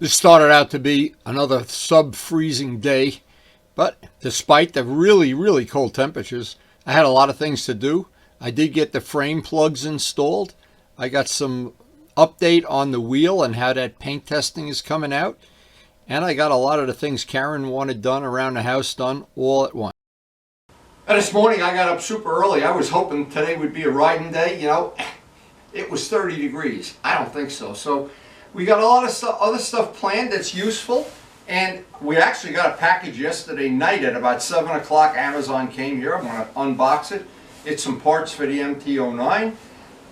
This started out to be another sub-freezing day, but despite the really cold temperatures, I had a lot of things to do. I did get the frame plugs installed. I got some update on the wheel and how that paint testing is coming out. And I got a lot of the things Karen wanted done around the house done all at once. And this morning I got up super early. I was hoping today would be a riding day. You know, it was 30 degrees. I don't think so. So we got a lot of other stuff planned that's useful. And we actually got a package yesterday night at about 7 o'clock. Amazon came here. I'm going to unbox it. It's some parts for the Mt09.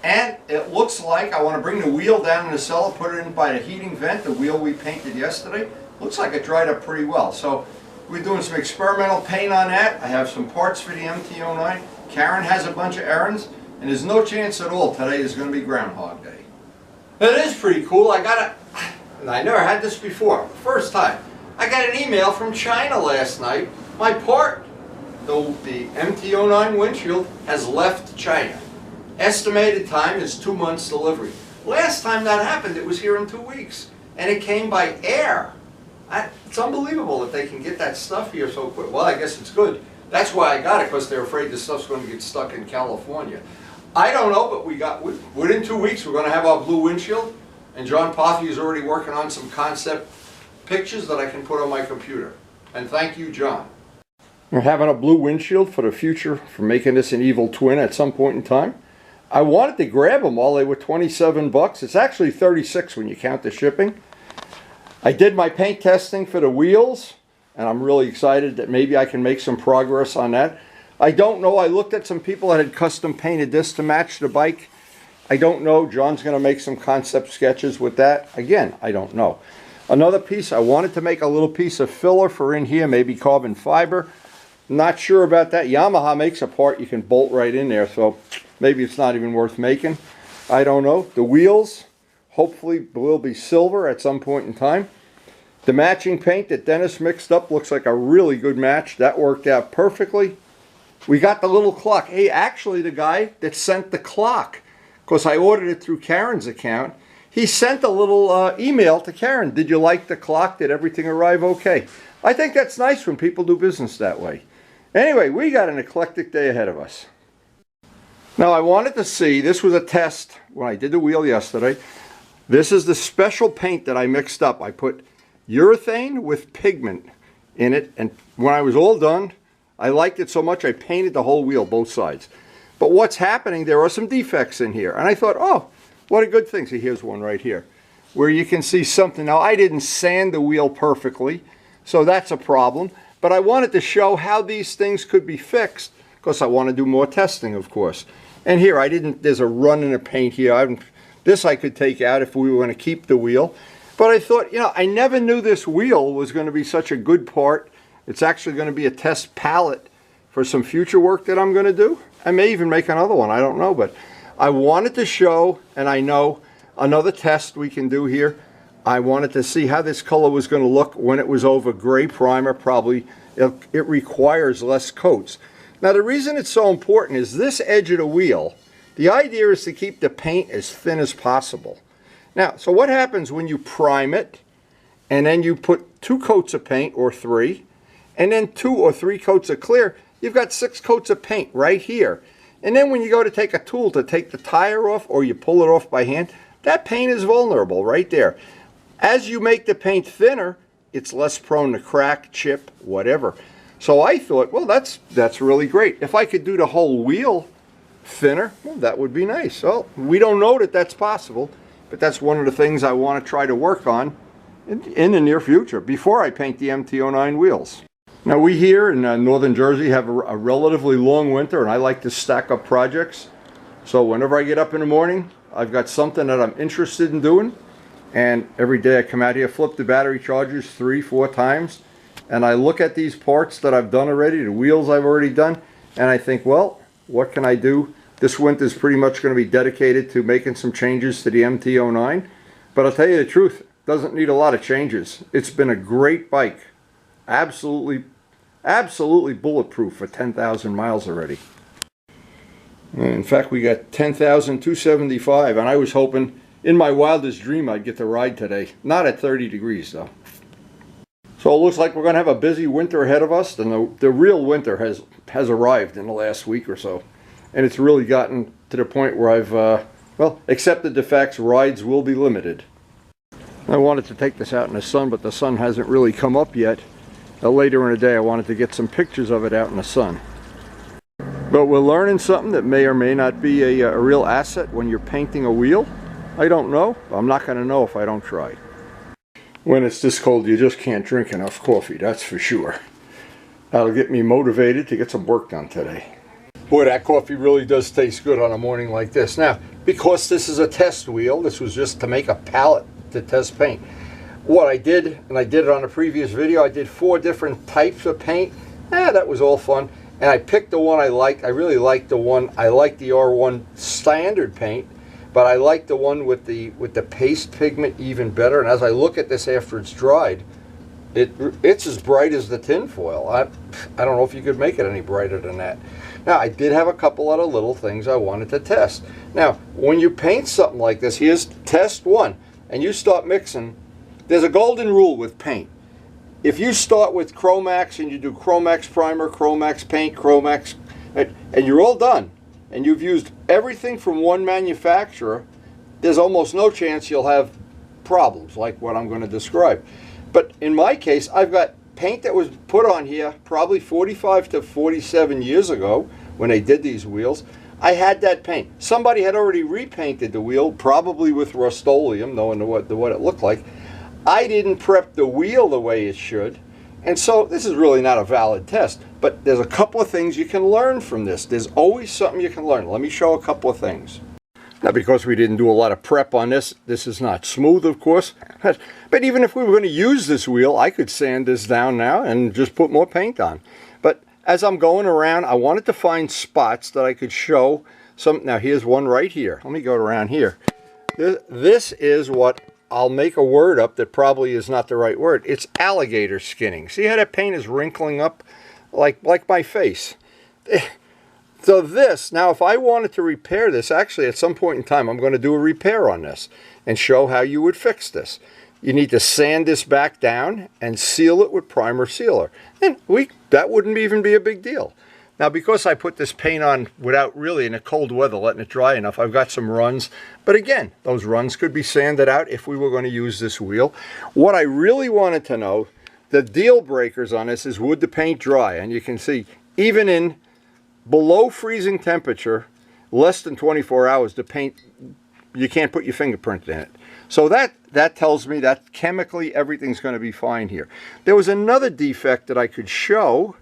And it looks like I want to bring the wheel down in the cellar, put it in by the heating vent, the wheel we painted yesterday. Looks like it dried up pretty well. So we're doing some experimental paint on that. I have some parts for the Mt09. Karen has a bunch of errands, and there's no chance at all today is going to be Groundhog Day. It is pretty cool. I never had this before. First time. I got an email from China last night. My part, the Mt09 windshield, has left China. Estimated time is 2 months delivery. Last time that happened, it was here in 2 weeks. And it came by air. It's unbelievable that they can get that stuff here so quick. Well, I guess it's good. That's why I got it, because they're afraid this stuff's going to get stuck in California. I don't know, but within 2 weeks, we're going to have our blue windshield. And John Pothy is already working on some concept pictures that I can put on my computer. And thank you, John. We're having a blue windshield for the future, for making this an evil twin at some point in time. I wanted to grab them all. They were 27 bucks. It's actually 36 when you count the shipping. I did my paint testing for the wheels, and I'm really excited that maybe I can make some progress on that. I don't know. I looked at some people that had custom painted this to match the bike. I don't know. John's going to make some concept sketches with that. Again, I don't know. Another piece, I wanted to make a little piece of filler for in here, maybe carbon fiber. Not sure about that. Yamaha makes a part you can bolt right in there, so maybe it's not even worth making. I don't know. The wheels hopefully will be silver at some point in time. The matching paint that Dennis mixed up looks like a really good match. That worked out perfectly. We got the little clock. Hey, actually the guy that sent the clock, because I ordered it through Karen's account, he sent a little email to Karen. Did you like the clock? Did everything arrive okay? I think that's nice when people do business that way. Anyway, we got an eclectic day ahead of us. Now I wanted to see, this was a test when I did the wheel yesterday. This is the special paint that I mixed up. I put urethane with pigment in it, and when I was all done, I liked it so much I painted the whole wheel, both sides. But what's happening, there are some defects in here. And I thought, oh, what a good thing. See, here's one right here, where you can see something. Now, I didn't sand the wheel perfectly, so that's a problem. But I wanted to show how these things could be fixed, because I want to do more testing, of course. And here, there's a run in the paint here. This I could take out if we were going to keep the wheel. But I thought, you know, I never knew this wheel was going to be such a good part. It's actually going to be a test palette for some future work that I'm going to do. I may even make another one, I don't know. But I wanted to show, and I know another test we can do here. I wanted to see how this color was going to look when it was over gray primer. Probably it requires less coats. Now the reason it's so important is this edge of the wheel, the idea is to keep the paint as thin as possible. Now, so what happens when you prime it, and then you put 2 coats of paint, or 3, and then 2 or 3 coats of clear, you've got 6 coats of paint right here. And then when you go to take a tool to take the tire off, or you pull it off by hand, that paint is vulnerable right there. As you make the paint thinner, it's less prone to crack, chip, whatever. So I thought, well, that's really great. If I could do the whole wheel thinner, well, that would be nice. Well, we don't know that that's possible, but that's one of the things I want to try to work on in the near future, before I paint the Mt09 wheels. Now, we here in northern Jersey have a relatively long winter, and I like to stack up projects. So whenever I get up in the morning, I've got something that I'm interested in doing. And every day I come out here, flip the battery chargers 3-4 times, and I look at these parts that I've done already, the wheels I've already done, and I think, well, what can I do? This winter is pretty much going to be dedicated to making some changes to the Mt09. But I'll tell you the truth, it doesn't need a lot of changes. It's been a great bike. Absolutely bulletproof for 10,000 miles already. In fact, we got 10,275, and I was hoping In my wildest dream, I'd get to ride today. Not at 30 degrees, though. So it looks like we're going to have a busy winter ahead of us, and the real winter has arrived in the last week or so. And it's really gotten to the point where I've, well, accepted the facts, rides will be limited. I wanted to take this out in the sun, but the sun hasn't really come up yet. Later in the day, I wanted to get some pictures of it out in the sun. But we're learning something that may or may not be a real asset when you're painting a wheel. I don't know. I'm not going to know if I don't try. When it's this cold, you just can't drink enough coffee, that's for sure. That'll get me motivated to get some work done today. Boy, that coffee really does taste good on a morning like this. Now, because this is a test wheel, this was just to make a palette to test paint. What I did, and I did it on a previous video, I did 4 different types of paint. That was all fun. And I picked the one I liked. I really liked the one. I liked the R1 standard paint, but I liked the one with the paste pigment even better. And as I look at this after it's dried, it's as bright as the tin foil. I don't know if you could make it any brighter than that. Now, I did have a couple other little things I wanted to test. Now, when you paint something like this, here's test 1, and you start mixing. There's a golden rule with paint. If you start with Chromax and you do Chromax primer, Chromax paint, Chromax, and you're all done, and you've used everything from one manufacturer, there's almost no chance you'll have problems like what I'm going to describe. But in my case, I've got paint that was put on here probably 45 to 47 years ago when they did these wheels. I had that paint. Somebody had already repainted the wheel, probably with Rust-Oleum, knowing what it looked like. I didn't prep the wheel the way it should, and so this is really not a valid test. But there's a couple of things you can learn from this. There's always something you can learn. Let me show a couple of things. Now, because we didn't do a lot of prep on this, this is not smooth, of course. But even if we were going to use this wheel, I could sand this down now and just put more paint on. But as I'm going around, I wanted to find spots that I could show some. Now, here's one right here. Let me go around here. This is what I'll make a word up that probably is not the right word. It's alligator skinning. See how that paint is wrinkling up like my face? So this, now if I wanted to repair this, actually at some point in time I'm going to do a repair on this and show how you would fix this. You need to sand this back down and seal it with primer sealer. And that wouldn't even be a big deal. Now, because I put this paint on without really in the cold weather letting it dry enough, I've got some runs. But again, those runs could be sanded out if we were going to use this wheel. What I really wanted to know, the deal breakers on this is would the paint dry? And you can see, even in below freezing temperature, less than 24 hours, the paint, you can't put your fingerprint in it. So that tells me that chemically everything's going to be fine here. There was another defect that I could show.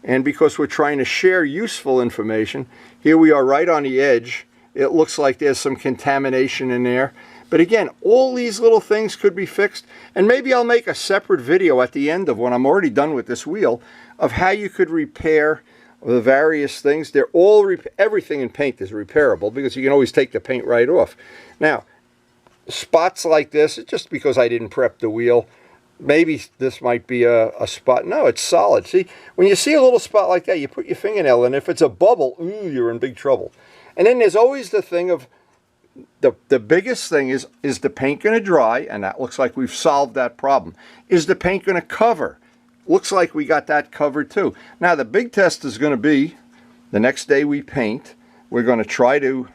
And because we're trying to share useful information, here we are right on the edge. It looks like there's some contamination in there. But again, all these little things could be fixed. And maybe I'll make a separate video at the end of when I'm already done with this wheel of how you could repair the various things. They're all, everything in paint is repairable because you can always take the paint right off. Now, spots like this, it's just because I didn't prep the wheel. Maybe this might be a spot. No, it's solid. See, when you see a little spot like that, you put your fingernail in. If it's a bubble, ooh, you're in big trouble. And then there's always the thing of, the biggest thing is the paint going to dry? And that looks like we've solved that problem. Is the paint going to cover? Looks like we got that covered too. Now, the big test is going to be the next day we paint. We're going to try to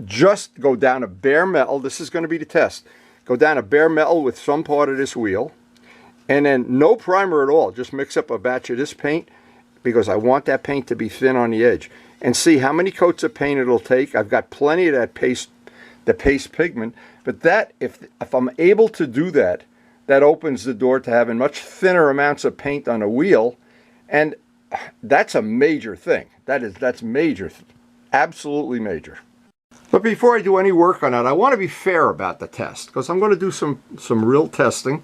just go down a bare metal. This is going to be the test. Go down a bare metal with some part of this wheel, and then no primer at all. Just mix up a batch of this paint because I want that paint to be thin on the edge. And see how many coats of paint it'll take. I've got plenty of that paste, the paste pigment. But that, if I'm able to do that, that opens the door to having much thinner amounts of paint on a wheel. And that's a major thing. That's major, absolutely major. But before I do any work on that, I want to be fair about the test because I'm going to do some real testing.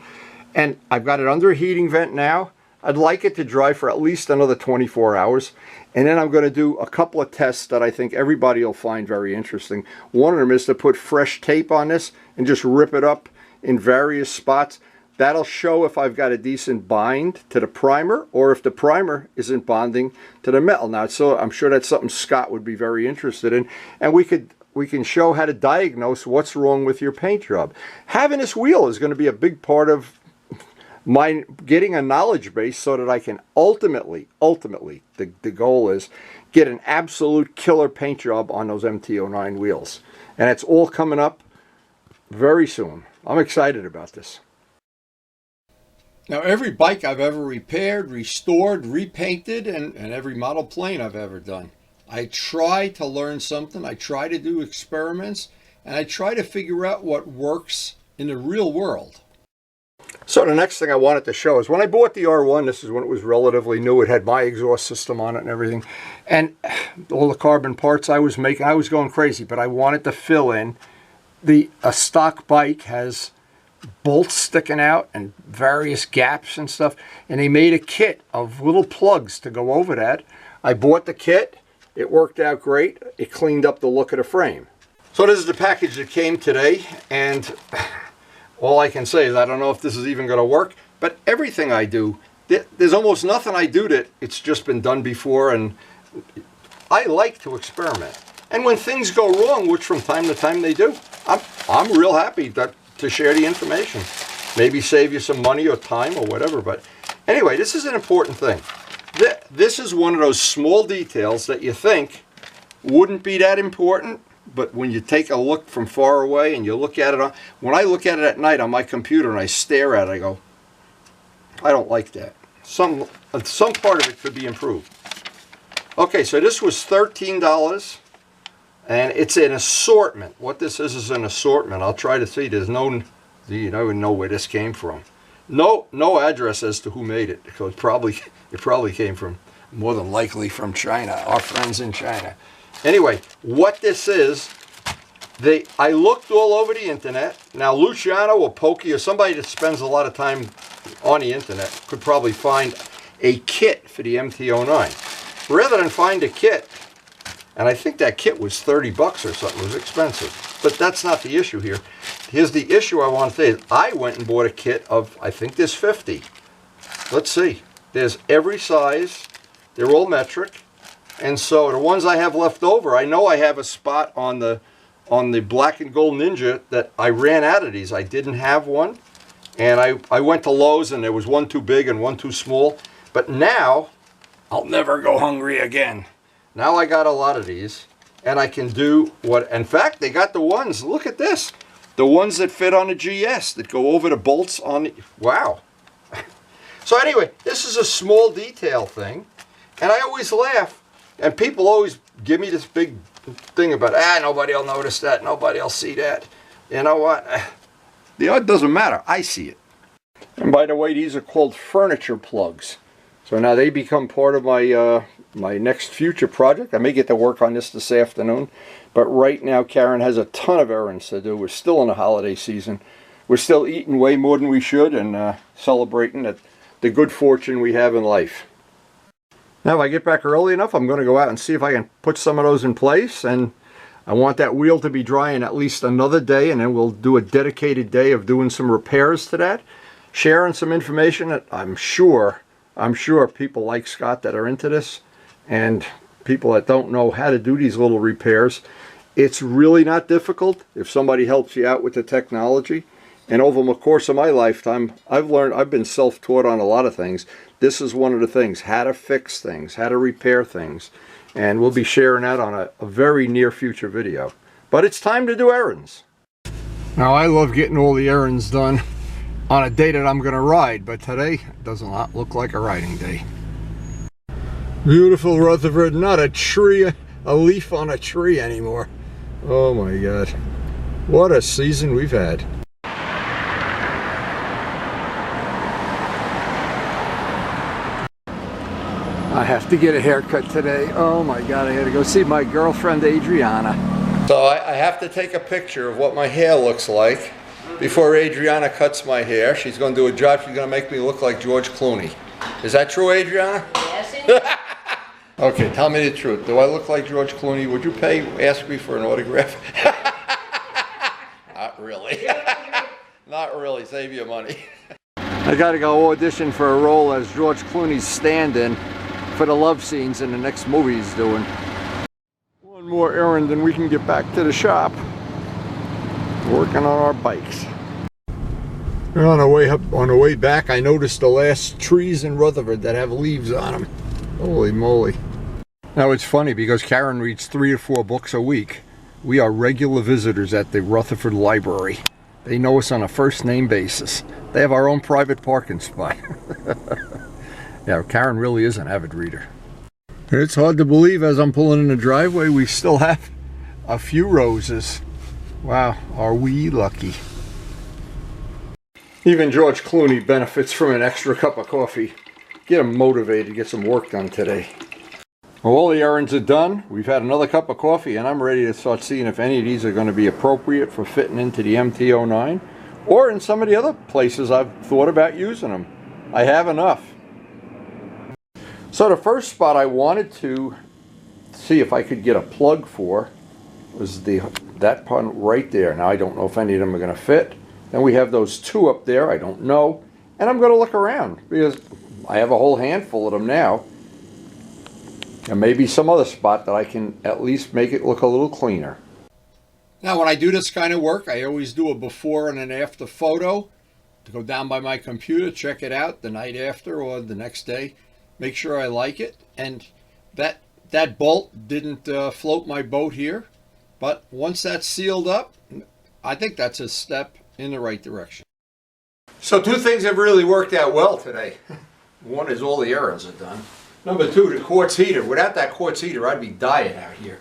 And I've got it under a heating vent now. I'd like it to dry for at least another 24 hours. And then I'm going to do a couple of tests that I think everybody will find very interesting. One of them is to put fresh tape on this and just rip it up in various spots. That'll show if I've got a decent bind to the primer or if the primer isn't bonding to the metal. Now, so I'm sure that's something Scott would be very interested in. And we could we can show how to diagnose what's wrong with your paint job. Having this wheel is going to be a big part of my getting a knowledge base so that I can ultimately, the goal is get an absolute killer paint job on those MT09 wheels. And it's all coming up very soon. I'm excited about this. Now, every bike I've ever repaired, restored, repainted, and every model plane I've ever done, I try to learn something. I try to do experiments, and I try to figure out what works in the real world. So the next thing I wanted to show is when I bought the R1, this is when it was relatively new. It had my exhaust system on it and everything. And all the carbon parts I was making, I was going crazy, but I wanted to fill in. A stock bike has bolts sticking out and various gaps and stuff. And they made a kit of little plugs to go over that. I bought the kit. It worked out great. It cleaned up the look of the frame. So this is the package that came today. And all I can say is I don't know if this is even going to work, but everything I do, there's almost nothing I do that it's just been done before, and I like to experiment. And when things go wrong, which from time to time they do, I'm real happy to share the information. Maybe save you some money or time or whatever, but anyway, this is an important thing. This is one of those small details that you think wouldn't be that important, but when you take a look from far away and you look at it, when I look at it at night on my computer and I stare at it, I go, I don't like that. Some part of it could be improved. Okay, so this was $13, and it's an assortment. What this is an assortment. I'll try to see. There's no, you don't even know where this came from. No address as to who made it, because it probably came from, more than likely, from China, our friends in China. Anyway, what this is, I looked all over the internet. Now, Luciano or Pokey or somebody that spends a lot of time on the internet could probably find a kit for the MT09. Rather than find a kit, and I think that kit was 30 bucks or something, it was expensive. But that's not the issue here. Here's the issue I want to say is I went and bought a kit of, I think there's 50. Let's see. There's every size. They're all metric. And so the ones I have left over, I know I have a spot on the Black and Gold Ninja that I ran out of these. I didn't have one. And I went to Lowe's and there was one too big and one too small. But now, I'll never go hungry again. Now I got a lot of these. And I can do what, in fact, they got the ones, look at this. The ones that fit on a GS that go over the bolts on the, wow. So anyway, this is a small detail thing. And I always laugh. And people always give me this big thing about, nobody will notice that, nobody will see that. You know what? It doesn't matter. I see it. And by the way, these are called furniture plugs. So now they become part of my my next future project. I may get to work on this afternoon. But right now, Karen has a ton of errands to do. We're still in the holiday season. We're still eating way more than we should and celebrating the good fortune we have in life. Now, if I get back early enough, I'm going to go out and see if I can put some of those in place. And I want that wheel to be drying at least another day, and then we'll do a dedicated day of doing some repairs to that, sharing some information that I'm sure people like Scott that are into this, and people that don't know how to do these little repairs. It's really not difficult if somebody helps you out with the technology. And over the course of my lifetime, I've been self-taught on a lot of things. This is one of the things, how to fix things, how to repair things. And we'll be sharing that on a very near future video. But it's time to do errands. Now, I love getting all the errands done on a day that I'm going to ride, but today does not look like a riding day. Beautiful Rutherford, not a tree, a leaf on a tree anymore. Oh my God. What a season we've had. I have to get a haircut today. Oh my God, I had to go see my girlfriend Adriana. So I have to take a picture of what my hair looks like before Adriana cuts my hair. She's going to do a job. She's going to make me look like George Clooney. Is that true, Adriana? Yes, indeed. Okay, tell me the truth. Do I look like George Clooney? Would you ask me for an autograph? Not really. Not really. Save your money. I got to go audition for a role as George Clooney's stand-in for the love scenes in the next movie he's doing. One More errand than we can get back to the shop. Working on our bikes. On the way back, I noticed the last trees in Rutherford that have leaves on them. Holy moly. Now it's funny because Karen reads 3 or 4 books a week. We are regular visitors at the Rutherford Library. They know us on a first name basis. They have our own private parking spot. Yeah, Karen really is an avid reader. It's hard to believe as I'm pulling in the driveway, we still have a few roses. Wow, are we lucky. Even George Clooney benefits from an extra cup of coffee. Get him motivated, get some work done today. Well, all the errands are done. We've had another cup of coffee and I'm ready to start seeing if any of these are going to be appropriate for fitting into the MT09 or in some of the other places I've thought about using them. I have enough. So the first spot I wanted to see if I could get a plug for was that part right there. Now I don't know if any of them are going to fit. Then we have those 2 up there, I don't know. And I'm going to look around because I have a whole handful of them now. And maybe some other spot that I can at least make it look a little cleaner. Now when I do this kind of work, I always do a before and an after photo to go down by my computer, check it out the night after or the next day, make sure I like it. And that bolt didn't float my boat here, but once that's sealed up, I think that's a step in the right direction. So 2 things have really worked out well today. One is all the errands are done. Number 2, the quartz heater. Without that quartz heater, I'd be dying out here.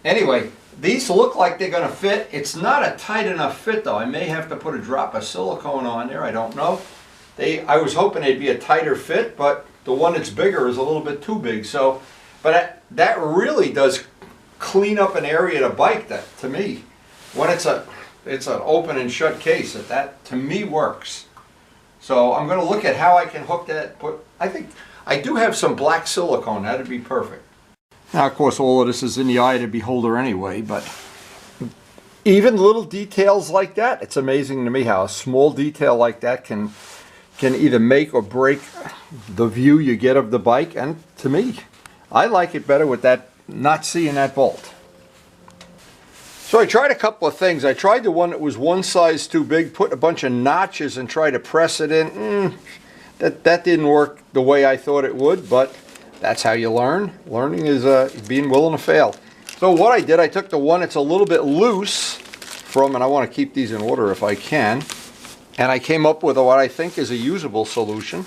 Anyway, these look like they're going to fit. It's not a tight enough fit though. I may have to put a drop of silicone on there. I don't know. I was hoping they'd be a tighter fit, but the one that's bigger is a little bit too big. So, but that really does clean up an area of the bike that, to me, when it's an open and shut case, that to me works. So I'm going to look at how I can hook that. I think I do have some black silicone. That'd be perfect. Now, of course, all of this is in the eye of the beholder anyway, but even little details like that, it's amazing to me how a small detail like that can either make or break the view you get of the bike. And to me, I like it better with that, not seeing that bolt. So I tried a couple of things. I tried the one that was one size too big, put a bunch of notches and tried to press it in. That didn't work the way I thought it would, but that's how you learn. Learning is being willing to fail. So what I did, I took the one that's a little bit loose and I want to keep these in order if I can, and I came up with what I think is a usable solution.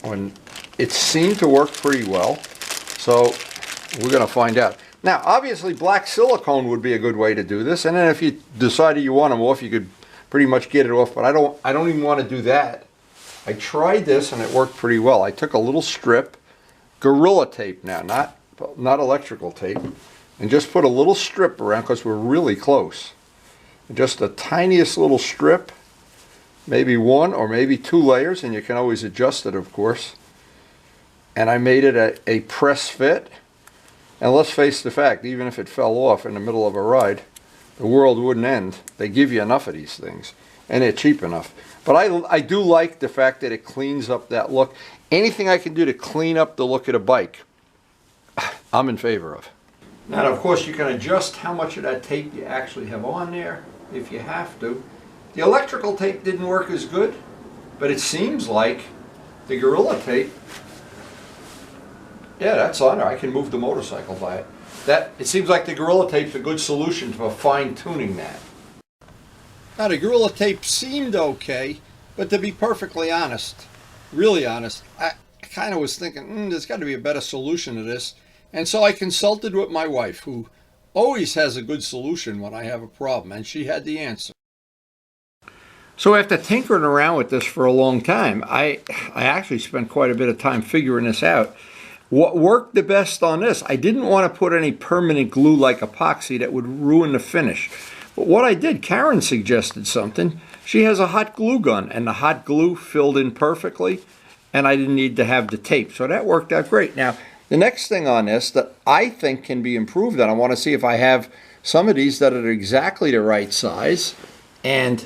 And it seemed to work pretty well, so we're going to find out. Now, obviously, black silicone would be a good way to do this, and then if you decided you want them off, you could pretty much get it off, but I don't even want to do that. I tried this, and it worked pretty well. I took a little strip, Gorilla tape now, not electrical tape, and just put a little strip around because we're really close. Just the tiniest little strip, maybe 1 or maybe 2 layers, and you can always adjust it, of course. And I made it a press fit. And let's face the fact, even if it fell off in the middle of a ride, the world wouldn't end. They give you enough of these things, and they're cheap enough. But I do like the fact that it cleans up that look. Anything I can do to clean up the look of the bike, I'm in favor of. Now, of course, you can adjust how much of that tape you actually have on there if you have to. The electrical tape didn't work as good, but it seems like the Gorilla tape, yeah, that's on there. I can move the motorcycle by it. It seems like the Gorilla Tape's a good solution for fine-tuning that. Now, the Gorilla Tape seemed okay, but to be perfectly honest, really honest, I kind of was thinking, there's got to be a better solution to this. And so I consulted with my wife, who always has a good solution when I have a problem, and she had the answer. So after tinkering around with this for a long time, I actually spent quite a bit of time figuring this out. What worked the best on this, I didn't want to put any permanent glue like epoxy that would ruin the finish. But what I did, Karen suggested something. She has a hot glue gun, and the hot glue filled in perfectly, and I didn't need to have the tape. So that worked out great. Now, the next thing on this that I think can be improved on, I want to see if I have some of these that are exactly the right size. And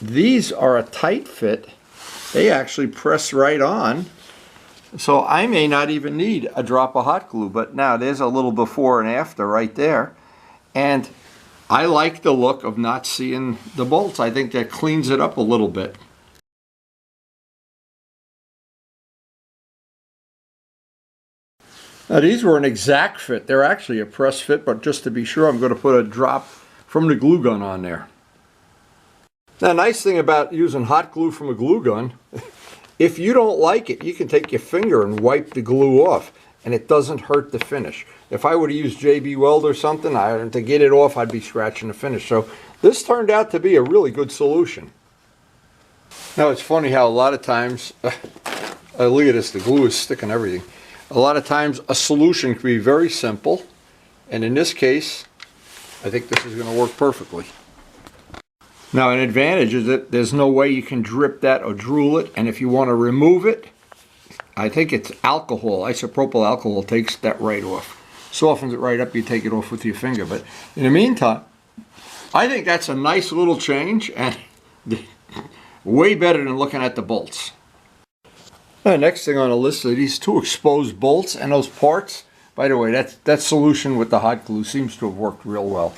these are a tight fit. They actually press right on. So I may not even need a drop of hot glue, but now there's a little before and after right there. And I like the look of not seeing the bolts. I think that cleans it up a little bit. Now these were an exact fit. They're actually a press fit, but just to be sure, I'm going to put a drop from the glue gun on there. Now, nice thing about using hot glue from a glue gun, if you don't like it, you can take your finger and wipe the glue off, and it doesn't hurt the finish. If I were to use JB Weld or something, to get it off, I'd be scratching the finish. So this turned out to be a really good solution. Now, it's funny how a lot of times, look at this, the glue is sticking everything. A lot of times a solution can be very simple, and in this case, I think this is going to work perfectly. Now, an advantage is that there's no way you can drip that or drool it, and if you want to remove it, I think it's alcohol, isopropyl alcohol takes that right off. Softens it right up, you take it off with your finger. But in the meantime, I think that's a nice little change, and way better than looking at the bolts. The next thing on the list are these two exposed bolts and those parts. By the way, that solution with the hot glue seems to have worked real well.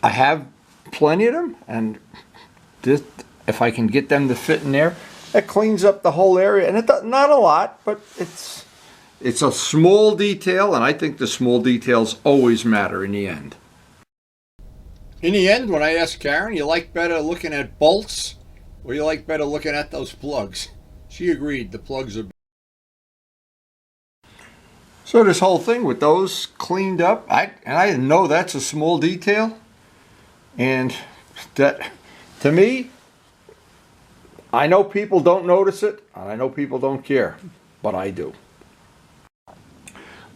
I have plenty of them, and this, if I can get them to fit in there, that cleans up the whole area. And it does, not a lot, but it's a small detail, and I think the small details always matter in the end. In the end, when I asked Karen, you like better looking at bolts, or you like better looking at those plugs? She agreed, the plugs are better. So this whole thing with those cleaned up, I know that's a small detail, and that, to me, I know people don't notice it, and I know people don't care, but I do.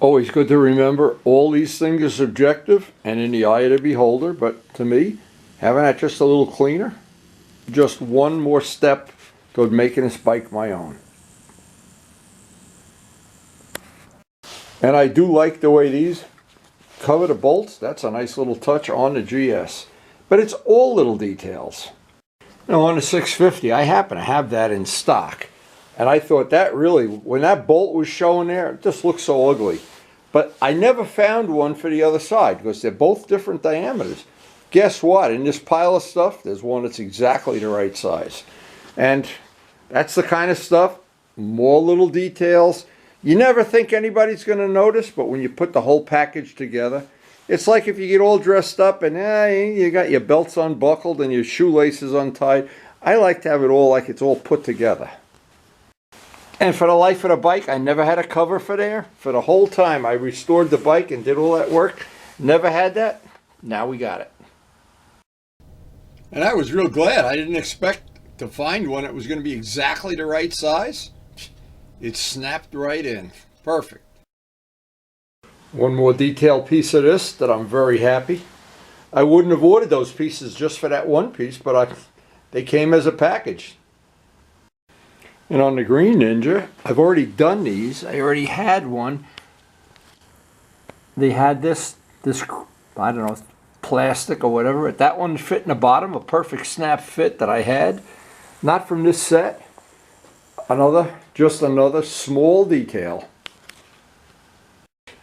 Always good to remember, all these things are subjective and in the eye of the beholder, but to me, having that just a little cleaner, just one more step toward making this bike my own. And I do like the way these cover the bolts. That's a nice little touch on the GS. But it's all little details. Now on the 650, I happen to have that in stock. And I thought that really, when that bolt was showing there, it just looked so ugly. But I never found one for the other side because they're both different diameters. Guess what? In this pile of stuff, there's one that's exactly the right size. And that's the kind of stuff, more little details. You never think anybody's going to notice, but when you put the whole package together, it's like if you get all dressed up and you got your belts unbuckled and your shoelaces untied. I like to have it all like it's all put together. And for the life of the bike, I never had a cover for there. For the whole time I restored the bike and did all that work, never had that. Now we got it. And I was real glad. I didn't expect to find one that was going to be exactly the right size. It snapped right in. Perfect. One more detailed piece of this that I'm very happy. I wouldn't have ordered those pieces just for that one piece, but they came as a package. And on the Green Ninja, I've already done these. I already had one. They had this I don't know, plastic or whatever. But that one fit in the bottom, a perfect snap fit that I had. Not from this set. Just another small detail.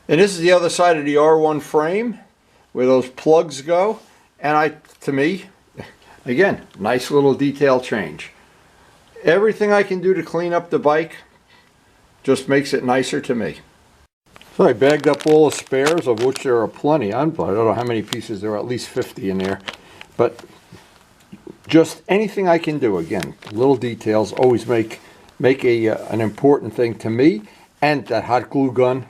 And this is the other side of the R1 frame where those plugs go. And to me, again, nice little detail change. Everything I can do to clean up the bike just makes it nicer to me. So I bagged up all the spares, of which there are plenty. I don't know how many pieces, there are at least 50 in there. But just anything I can do, again, little details always make an important thing to me. And that hot glue gun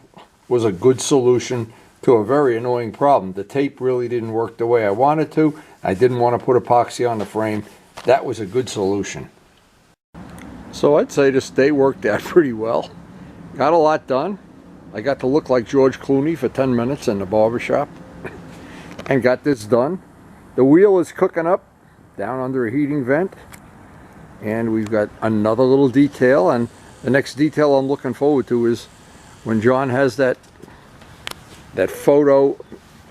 was a good solution to a very annoying problem. The tape really didn't work the way I wanted to. I didn't want to put epoxy on the frame. That was a good solution. So I'd say this day worked out pretty well. Got a lot done. I got to look like George Clooney for 10 minutes in the barbershop and got this done. The wheel is cooking up down under a heating vent, and we've got another little detail, and the next detail I'm looking forward to is when John has that photo,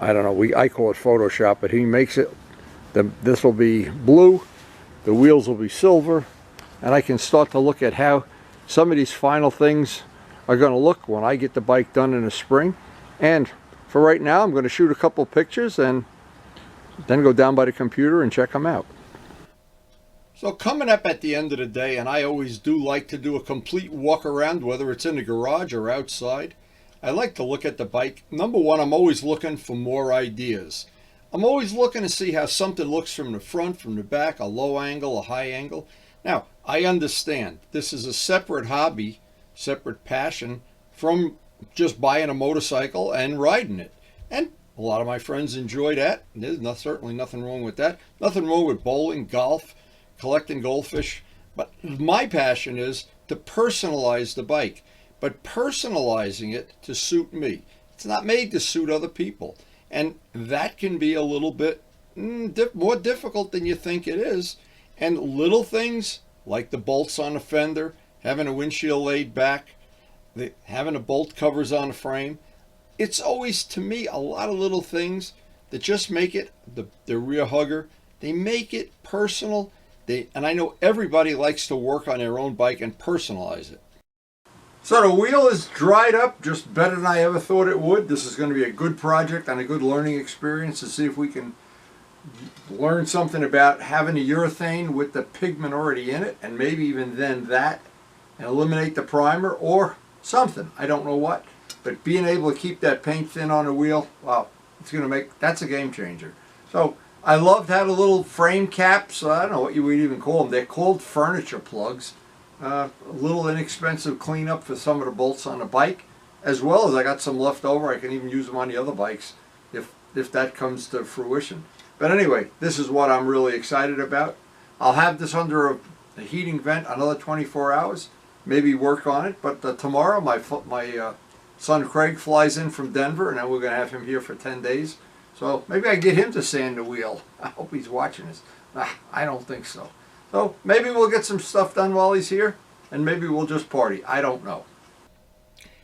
I don't know, I call it Photoshop, but he makes it, this will be blue, the wheels will be silver, and I can start to look at how some of these final things are going to look when I get the bike done in the spring. And for right now, I'm going to shoot a couple pictures and then go down by the computer and check them out. So coming up at the end of the day, and I always do like to do a complete walk around, whether it's in the garage or outside, I like to look at the bike. Number one, I'm always looking for more ideas. I'm always looking to see how something looks from the front, from the back, a low angle, a high angle. Now, I understand this is a separate hobby, separate passion from just buying a motorcycle and riding it. And a lot of my friends enjoy that. There's certainly nothing wrong with that. Nothing wrong with bowling, golf, collecting goldfish. But my passion is to personalize the bike, but personalizing it to suit me. It's not made to suit other people. And that can be a little bit more difficult than you think it is. And little things like the bolts on the fender, having a windshield laid back, having the bolt covers on the frame, it's always, to me, a lot of little things that just make it, the rear hugger, they make it personal. And I know everybody likes to work on their own bike and personalize it. So the wheel is dried up just better than I ever thought it would. This is going to be a good project and a good learning experience to see if we can learn something about having a urethane with the pigment already in it, and maybe even then that, and eliminate the primer or something. I don't know what, but being able to keep that paint thin on the wheel, wow, it's going to make, that's a game changer. So I loved how the little frame caps, I don't know what you would even call them, they're called furniture plugs. A little inexpensive cleanup for some of the bolts on the bike, as well as I got some left over. I can even use them on the other bikes if that comes to fruition. But anyway, this is what I'm really excited about. I'll have this under a heating vent another 24 hours, maybe work on it. But tomorrow my son Craig flies in from Denver, and then we're going to have him here for 10 days. So maybe I get him to sand the wheel. I hope he's watching this. I don't think so. So maybe we'll get some stuff done while he's here, and maybe we'll just party. I don't know.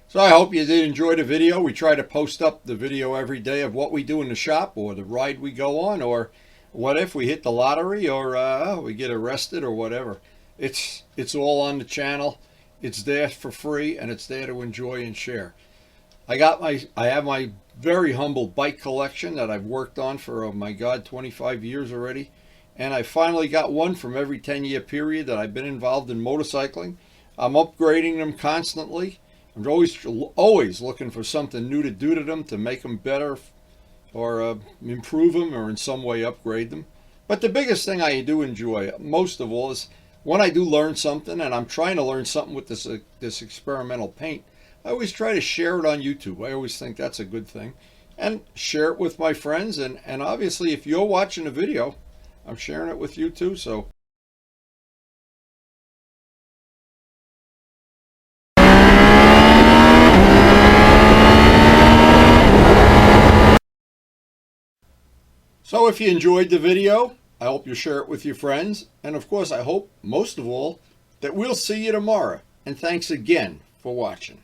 So I hope you did enjoy the video. We try to post up the video every day of what we do in the shop, or the ride we go on, or what if we hit the lottery, or we get arrested, or whatever. It's all on the channel. It's there for free, and it's there to enjoy and share. I have my very humble bike collection that I've worked on for, oh my God, 25 years already. And I finally got one from every 10-year period that I've been involved in motorcycling. I'm upgrading them constantly. I'm always looking for something new to do to them to make them better, or improve them, or in some way upgrade them. But the biggest thing I do enjoy most of all is when I do learn something, and I'm trying to learn something with this experimental paint, I always try to share it on YouTube. I always think that's a good thing. And share it with my friends. And obviously, if you're watching a video, I'm sharing it with you too, so. So if you enjoyed the video, I hope you share it with your friends. And of course, I hope, most of all, that we'll see you tomorrow. And thanks again for watching.